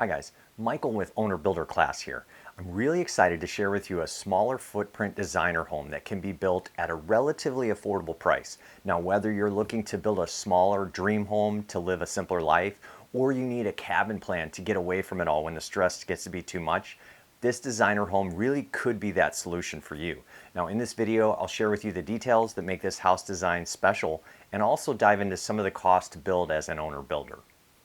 Hi guys, Michael with Owner Builder Class here. I'm really excited to share with you a smaller footprint designer home that can be built at a relatively affordable price. Now, whether you're looking to build a smaller dream home to live a simpler life, or you need a cabin plan to get away from it all when the stress gets to be too much, this designer home really could be that solution for you. Now, in this video, I'll share with you the details that make this house design special and also dive into some of the costs to build as an owner builder.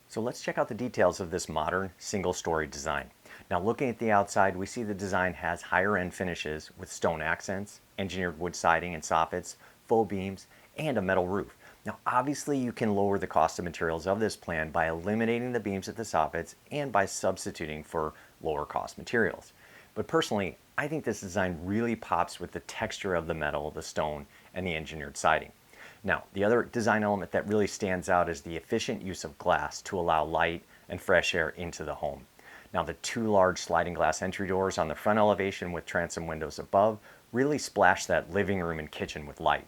So let's check out the details of this modern single-story design. Now, looking at the outside, we see the design has higher-end finishes with stone accents, engineered wood siding and soffits, faux beams, and a metal roof. Now, obviously, you can lower the cost of materials of this plan by eliminating the beams at the soffits and by substituting for lower cost materials. But personally, I think this design really pops with the texture of the metal, the stone, and the engineered siding. Now, the other design element that really stands out is the efficient use of glass to allow light and fresh air into the home. Now, the two large sliding glass entry doors on the front elevation with transom windows above really splash that living room and kitchen with light.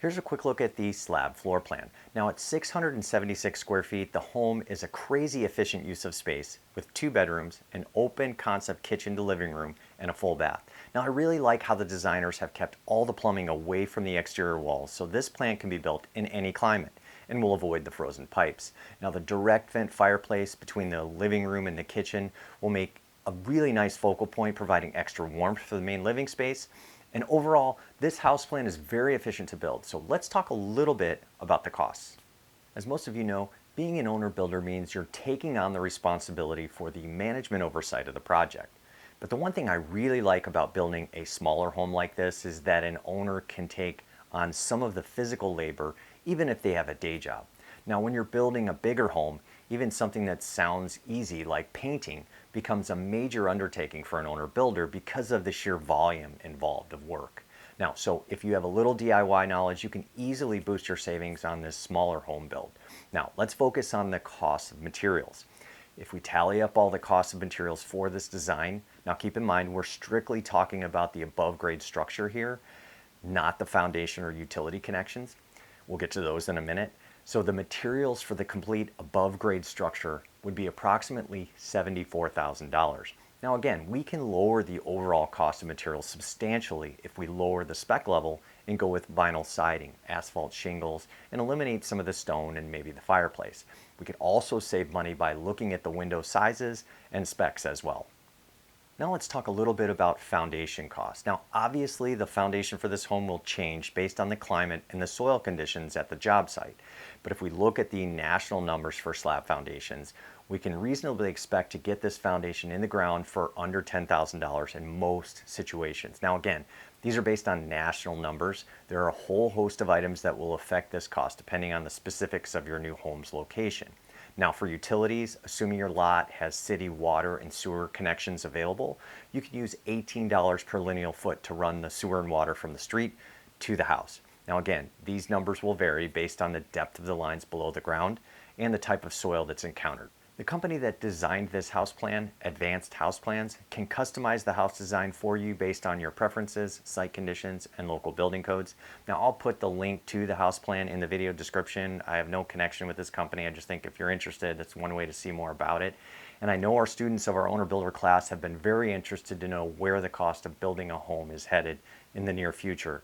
Here's a quick look at the slab floor plan. Now, at 676 square feet, the home is a crazy efficient use of space with 2 bedrooms, an open concept kitchen to living room, and a full bath. Now, I really like how the designers have kept all the plumbing away from the exterior walls, so this plan can be built in any climate and will avoid the frozen pipes. Now, the direct vent fireplace between the living room and the kitchen will make a really nice focal point, providing extra warmth for the main living space. And overall, this house plan is very efficient to build. So let's talk a little bit about the costs. As most of you know, being an owner builder means you're taking on the responsibility for the management oversight of the project. But the one thing I really like about building a smaller home like this is that an owner can take on some of the physical labor even if they have a day job. Now, when you're building a bigger home, even something that sounds easy like painting becomes a major undertaking for an owner builder because of the sheer volume involved of work. Now, so if you have a little DIY knowledge, you can easily boost your savings on this smaller home build. Now, let's focus on the cost of materials. If we tally up all the costs of materials for this design, now keep in mind we're strictly talking about the above grade structure here, not the foundation or utility connections. We'll get to those in a minute. So the materials for the complete above grade structure would be approximately $74,000. Now again, we can lower the overall cost of materials substantially if we lower the spec level and go with vinyl siding, asphalt shingles, and eliminate some of the stone and maybe the fireplace. We could also save money by looking at the window sizes and specs as well. Now let's talk a little bit about foundation costs. Now obviously the foundation for this home will change based on the climate and the soil conditions at the job site. But if we look at the national numbers for slab foundations, we can reasonably expect to get this foundation in the ground for under $10,000 in most situations. Now again, these are based on national numbers. There are a whole host of items that will affect this cost depending on the specifics of your new home's location. Now for utilities, assuming your lot has city water and sewer connections available, you can use $18 per lineal foot to run the sewer and water from the street to the house. Now again, these numbers will vary based on the depth of the lines below the ground and the type of soil that's encountered. The company that designed this house plan, Advanced House Plans, can customize the house design for you based on your preferences, site conditions, and local building codes. Now, I'll put the link to the house plan in the video description. I have no connection with this company. I just think if you're interested, that's one way to see more about it. And I know our students of our Owner Builder class have been very interested to know where the cost of building a home is headed in the near future.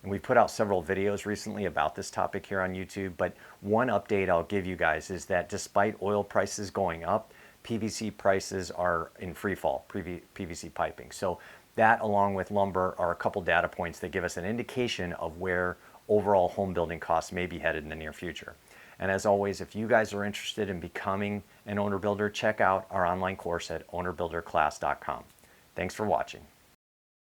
And we put out several videos recently about this topic here on YouTube, but one update I'll give you guys is that despite oil prices going up, PVC prices are in free fall, PVC piping. So that along with lumber are a couple data points that give us an indication of where overall home building costs may be headed in the near future. And as always, if you guys are interested in becoming an owner builder, check out our online course at ownerbuilderclass.com. Thanks for watching.